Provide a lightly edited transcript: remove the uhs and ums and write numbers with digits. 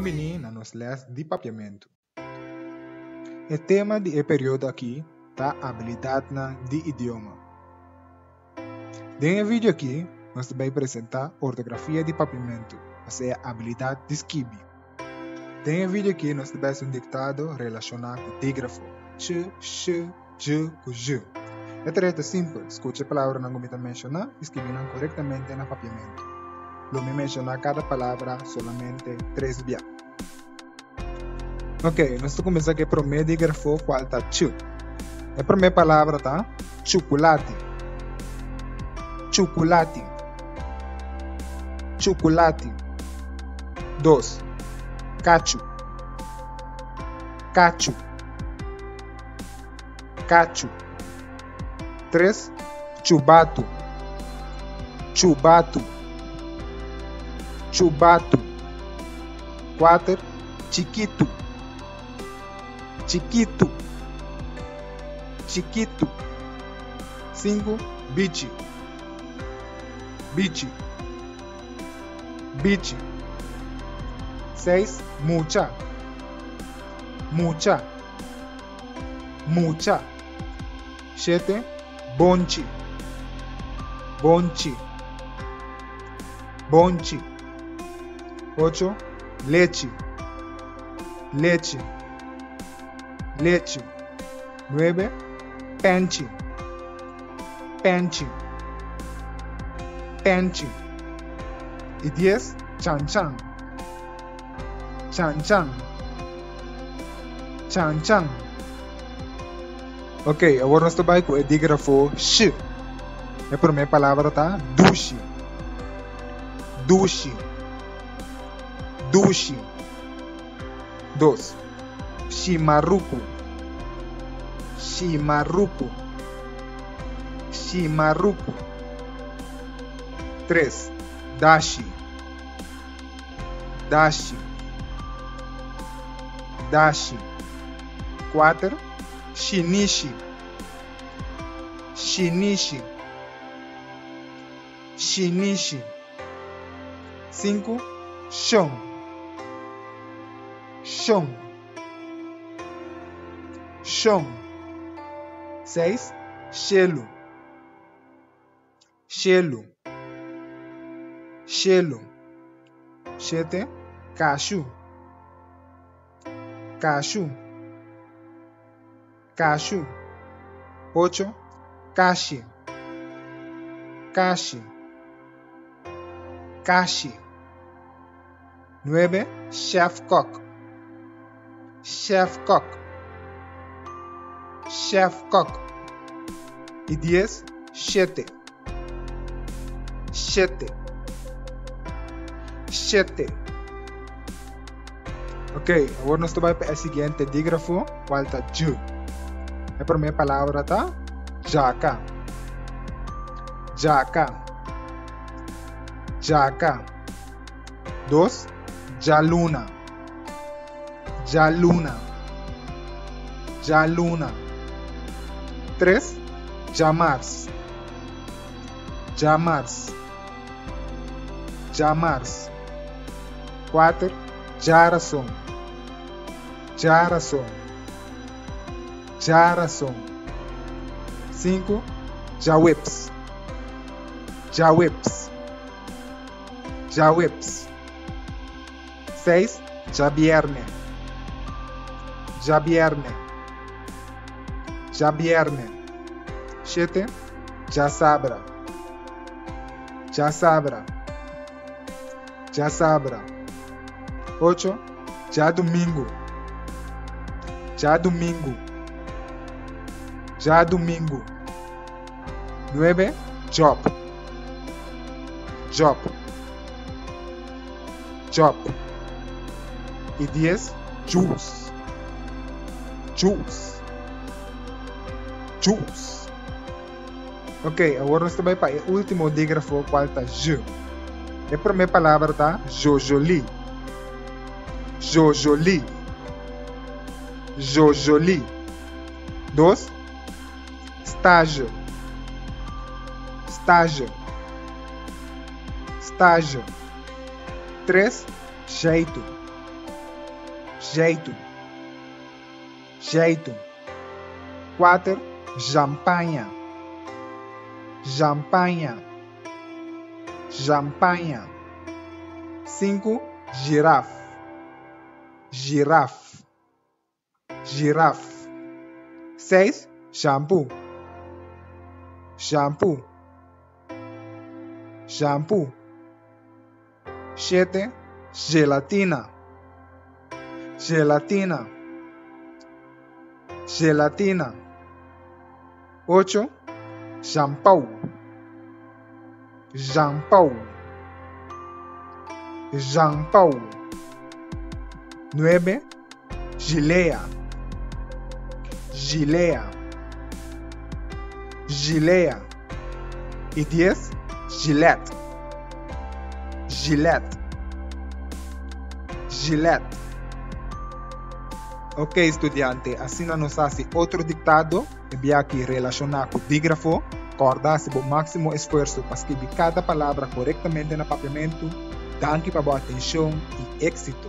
Bem-vindo na nossa les de papiamento. O tema do período aqui é a habilidade de idioma. Nesse vídeo aqui, nós vamos apresentar ortografia de papiamento, ou seja, a habilidade de escrever. Nesse vídeo aqui, nós vamos um ditado relacionado com o dígrafo. Ch, sh, j, j. É tarefa simples. Escute a palavra que eu mencionar e escreva corretamente no papiamento. Eu me mencionar cada palavra somente 3 vezes. Ok, nós vamos começar com o primeiro dígrafo, qual está ch. A primeira palavra está chocolate. Chocolate. Chocolate. 2. Cacho. Cacho. Cacho. 3. Chubato. Chubato. Chubato. 4. Chiquito. Chiquito. Chiquito. 5. Bichi. Bichi. Bichi. 6. Mucha. Mucha. Mucha. 7. Bonchi. Bonchi. Bonchi. 8. Leche. Leche. Leche. 9. Penchi. Penchi. Penchi. E 10. Chan chan. Chan chan. Chan chan. Ok, agora nós estamos com o dígrafo sh. A primeira palavra está duche. Duche. Duche. 2. Chimarruco. Chimarruco. Chimarruco. 3. Dashi. Dashi. Dashi. 4. Shinichi. Shinichi. Shinichi. 5. Shon. Shon. Shon. 6. Shelo. Shelo. Shelo. 7. Cashew. Cashew. Cashew. 8. Cache. Cache. Cache. 9. Chef cock. Chef cock. Chef cock. E 10. Chete. Chete. Chete. Ok, agora nós vamos para o seguinte dígrafo, qual está ju. A primeira palavra está jaca. Jaca. Jaca. 2. Jaluna. Jaluna. Jaluna. 3. Jamars. Jamars. Jamars. 4. Jarason. Jarason. Jarason. 5. Jawips. Jawips. Jawips. 6. Jabierne. Jabierne. Jabierne. 7. Jasabra. Jasabra. Jasabra. 8. Já domingo. Já domingo. Já domingo. 9. Job. Job. Job. E 10. Juice. Juice. Juice. Ok, agora nós também para o último dígrafo, qual está J. A primeira palavra está Jojoli. Jojoli. Jojoli. 2. Estágio. Estágio. Estágio. 3. Jeito. jeito. Jeito. 4. Champanha. Champanha. Champanha. 5. Girafa. Girafa. Girafa. 6. Shampoo. Shampoo. Shampoo. 7. Gelatina. Gelatina. Gelatina. 8. Shampoo. Shampoo. Shampoo. 9. Gilea. Gilea. Gilea. Y 10. Gillette. Gillette. Gillette. Ok, estudiante, assim nós fazemos outro ditado, e aqui relacionado com o dígrafo, acordar-se o máximo esforço para escrever cada palavra corretamente no papiamento. Danke para a boa atenção e êxito.